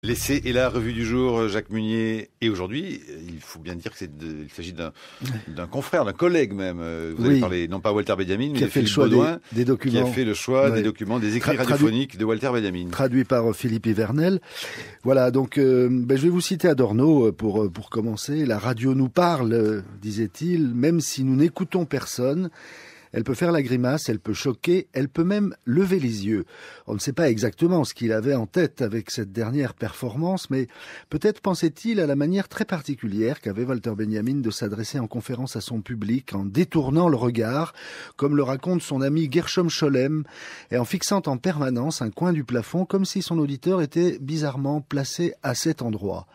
L'essai et la revue du jour, Jacques Munier. Et aujourd'hui, il faut bien dire qu'il s'agit d'un confrère, d'un collègue même. Vous avez parlé, non pas Walter Benjamin, mais Philippe Baudouin, des documents. Qui a fait le choix des documents, des écrits radiophoniques de Walter Benjamin. Traduit par Philippe Ivernel. Voilà, donc je vais vous citer Adorno pour commencer. La radio nous parle, disait-il, même si nous n'écoutons personne. Elle peut faire la grimace, elle peut choquer, elle peut même lever les yeux. On ne sait pas exactement ce qu'il avait en tête avec cette dernière performance, mais peut-être pensait-il à la manière très particulière qu'avait Walter Benjamin de s'adresser en conférence à son public en détournant le regard, comme le raconte son ami Gershom Scholem, et en fixant en permanence un coin du plafond comme si son auditeur était bizarrement placé à cet endroit.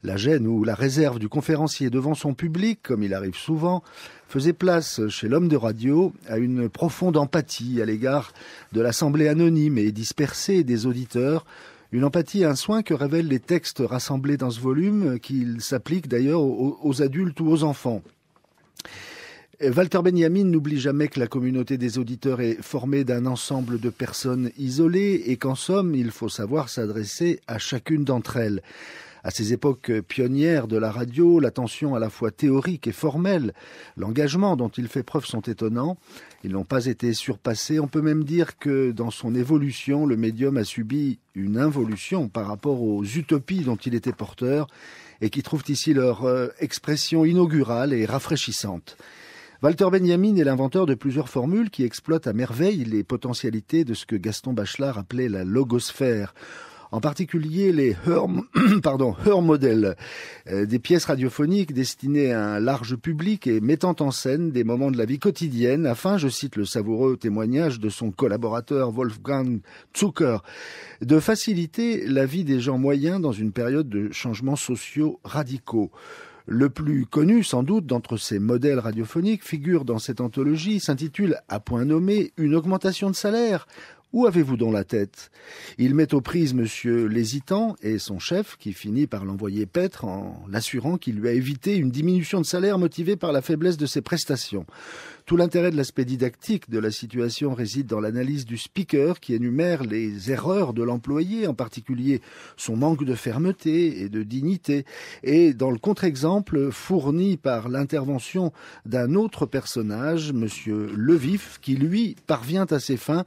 La gêne ou la réserve du conférencier devant son public, comme il arrive souvent, faisait place chez l'homme de radio à une profonde empathie à l'égard de l'assemblée anonyme et dispersée des auditeurs, une empathie et un soin que révèlent les textes rassemblés dans ce volume, qu'il s'applique d'ailleurs aux adultes ou aux enfants. Walter Benjamin n'oublie jamais que la communauté des auditeurs est formée d'un ensemble de personnes isolées et qu'en somme, il faut savoir s'adresser à chacune d'entre elles. À ces époques pionnières de la radio, l'attention à la fois théorique et formelle, l'engagement dont il fait preuve sont étonnants. Ils n'ont pas été surpassés. On peut même dire que dans son évolution, le médium a subi une involution par rapport aux utopies dont il était porteur et qui trouvent ici leur expression inaugurale et rafraîchissante. Walter Benjamin est l'inventeur de plusieurs formules qui exploitent à merveille les potentialités de ce que Gaston Bachelard appelait la logosphère. En particulier les Hörmodell, des pièces radiophoniques destinées à un large public et mettant en scène des moments de la vie quotidienne afin, je cite le savoureux témoignage de son collaborateur Wolfgang Zucker, de faciliter la vie des gens moyens dans une période de changements sociaux radicaux. Le plus connu, sans doute, d'entre ces modèles radiophoniques figure dans cette anthologie, s'intitule, à point nommé, « Une augmentation de salaire ». Où avez-vous donc la tête ? Il met aux prises Monsieur l'hésitant et son chef, qui finit par l'envoyer paître en l'assurant qu'il lui a évité une diminution de salaire motivée par la faiblesse de ses prestations. Tout l'intérêt de l'aspect didactique de la situation réside dans l'analyse du speaker qui énumère les erreurs de l'employé, en particulier son manque de fermeté et de dignité, et dans le contre-exemple fourni par l'intervention d'un autre personnage, Monsieur Levif, qui lui parvient à ses fins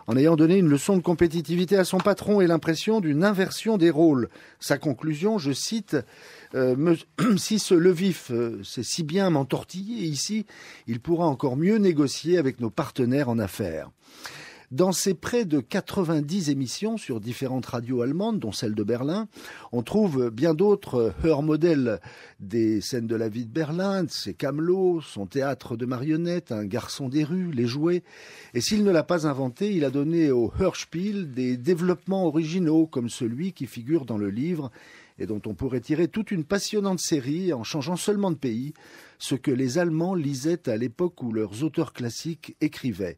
en ayant donné une leçon de compétitivité à son patron et l'impression d'une inversion des rôles. Sa conclusion, je cite, si ce Levif sait si bien m'entortiller ici, il pourra encore mieux négocier avec nos partenaires en affaires. Dans ces près de 90 émissions sur différentes radios allemandes, dont celle de Berlin, on trouve bien d'autres Hörmodell, des scènes de la vie de Berlin, ses camelots, son théâtre de marionnettes, un garçon des rues, les jouets. Et s'il ne l'a pas inventé, il a donné au Hörspiel des développements originaux, comme celui qui figure dans le livre et dont on pourrait tirer toute une passionnante série en changeant seulement de pays, ce que les Allemands lisaient à l'époque où leurs auteurs classiques écrivaient.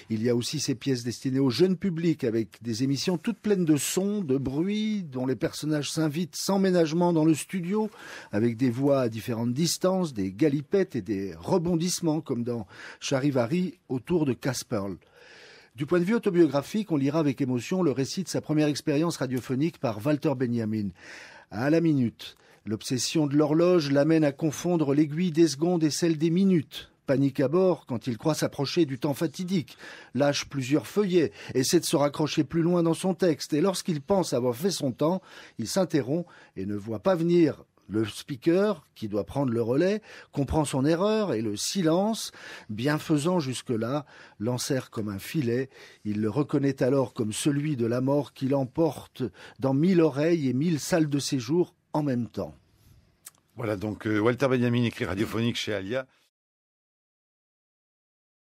Il y a aussi ces pièces destinées au jeune public avec des émissions toutes pleines de sons, de bruit, dont les personnages s'invitent sans ménagement dans le studio, avec des voix à différentes distances, des galipettes et des rebondissements, comme dans Charivari autour de Kasperl. Du point de vue autobiographique, on lira avec émotion le récit de sa première expérience radiophonique par Walter Benjamin. À la minute, l'obsession de l'horloge l'amène à confondre l'aiguille des secondes et celle des minutes. Panique à bord quand il croit s'approcher du temps fatidique, lâche plusieurs feuillets, essaie de se raccrocher plus loin dans son texte, et lorsqu'il pense avoir fait son temps, il s'interrompt et ne voit pas venir le speaker, qui doit prendre le relais, comprend son erreur et le silence, bienfaisant jusque-là, l'enserre comme un filet. Il le reconnaît alors comme celui de la mort qui l'emporte dans 1000 oreilles et 1000 salles de séjour en même temps. Voilà donc Walter Benjamin, écrit radiophonique chez Alia.